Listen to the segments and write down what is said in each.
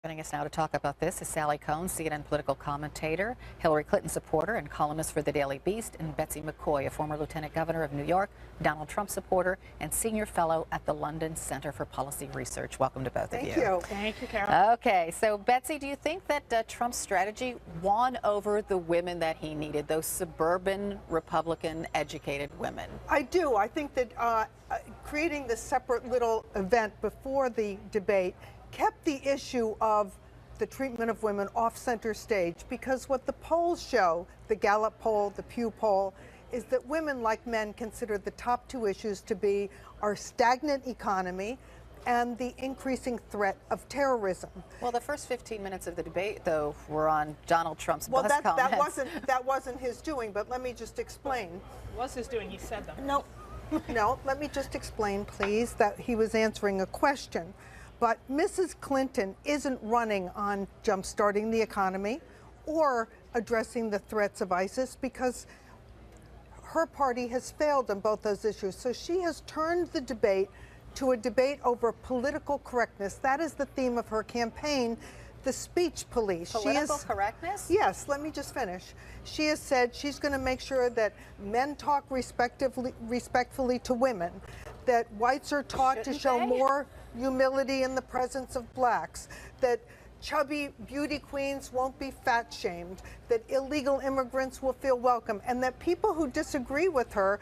Joining us now to talk about this is Sally Cohn, CNN political commentator, Hillary Clinton supporter and columnist for the Daily Beast, and Betsy McCoy, a former lieutenant governor of New York, Donald Trump supporter, and senior fellow at the London Center for Policy Research. Welcome to both of you. Thank you. Thank you, Carol. Okay, so Betsy, do you think that Trump's strategy won over the women that he needed, those suburban Republican educated women? I do. I think that creating this separate little event before the debate kept the issue of the treatment of women off center stage, because what the polls show, the Gallup poll, the Pew poll, is that women, like men, consider the top two issues to be our stagnant economy and the increasing threat of terrorism. Well, the first 15 minutes of the debate, though, were on Donald Trump's bus comments. That wasn't his doing, but let me just explain. It was his doing. He said them. No, let me just explain, please, that he was answering a question. But Mrs. Clinton isn't running on jumpstarting the economy or addressing the threats of ISIS, because her party has failed on both those issues. So she has turned the debate to a debate over political correctness. That is the theme of her campaign, the speech police. Political correctness? Yes, let me just finish. She has said she's going to make sure that men talk respectfully to women, that whites are taught to show more humility in the presence of blacks, that chubby beauty queens won't be fat shamed, that illegal immigrants will feel welcome, and that people who disagree with her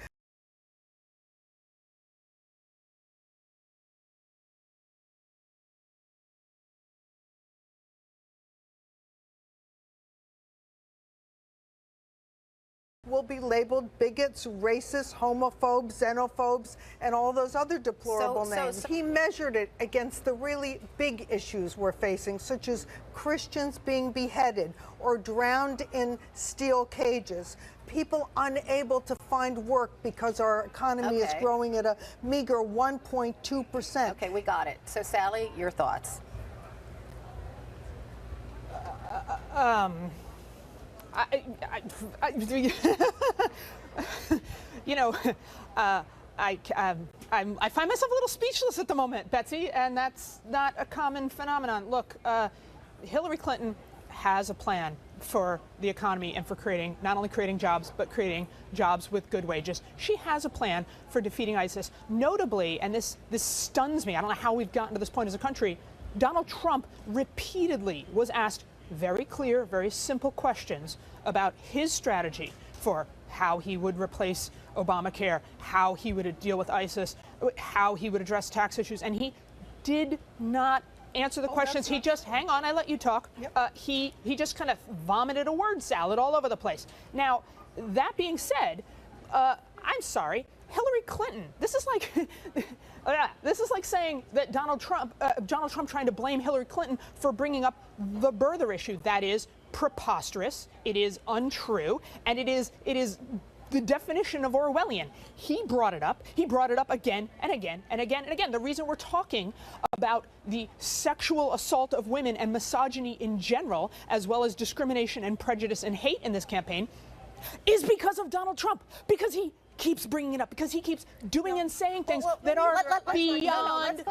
will be labeled bigots, racists, homophobes, xenophobes, and all those other deplorable names. He measured it against the really big issues we're facing, such as Christians being beheaded or drowned in steel cages, people unable to find work because our economy is growing at a meager 1.2%. Okay, we got it. So, Sally, your thoughts? You know, I find myself a little speechless at the moment, Betsy, and that's not a common phenomenon. Look, Hillary Clinton has a plan for the economy and for not only creating jobs, but creating jobs with good wages. She has a plan for defeating ISIS. Notably, and this stuns me, I don't know how we've gotten to this point as a country, Donald Trump repeatedly was asked very clear, very simple questions about his strategy for how he would replace Obamacare, how he would deal with ISIS, how he would address tax issues, and he did not answer the questions. He just, hang on, I let you talk. Yep. He just kind of vomited a word salad all over the place. Now, that being said, I'm sorry, Hillary Clinton, this is like saying that Donald Trump trying to blame Hillary Clinton for bringing up the birther issue. That is preposterous, it is untrue, and it is the definition of Orwellian. He brought it up again and again and again and again. The reason we're talking about the sexual assault of women and misogyny in general, as well as discrimination and prejudice and hate in this campaign, is because of Donald Trump, because he keeps bringing it up, because he keeps doing and saying things that are beyond the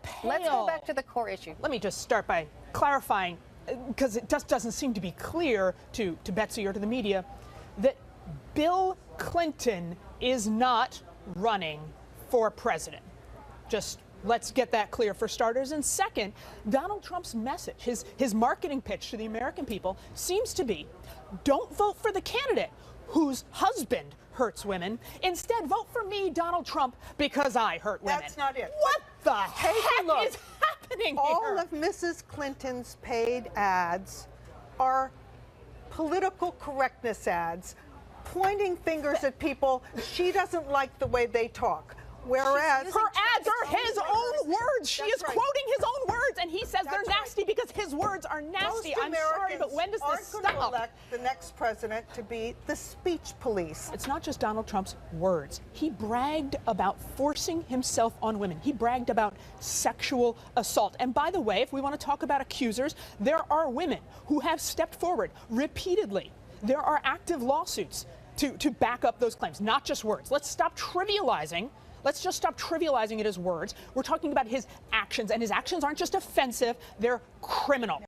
pale. Let's go back to the core issue. Let me just start by clarifying, because it just doesn't seem to be clear to Betsy or to the media, that Bill Clinton is not running for president. Just let's get that clear for starters. And second, Donald Trump's message, his marketing pitch to the American people seems to be, don't vote for the candidate whose husband hurts women. Instead, vote for me, Donald Trump, because I hurt women. That's not it. What the heck is happening here? All of Mrs. Clinton's paid ads are political correctness ads, pointing fingers at people she doesn't like the way they talk. Whereas her ads are his own words. She is quoting his own words, and he says they're nasty because his words are nasty. I'm sorry, but when does this stop? Going to elect the next president to be the speech police. It's not just Donald Trump's words. He bragged about forcing himself on women. He bragged about sexual assault. And by the way, if we want to talk about accusers, there are women who have stepped forward repeatedly. There are active lawsuits to back up those claims, not just words. Let's stop trivializing Let's just stop trivializing it as words. We're talking about his actions, and his actions aren't just offensive, they're criminal.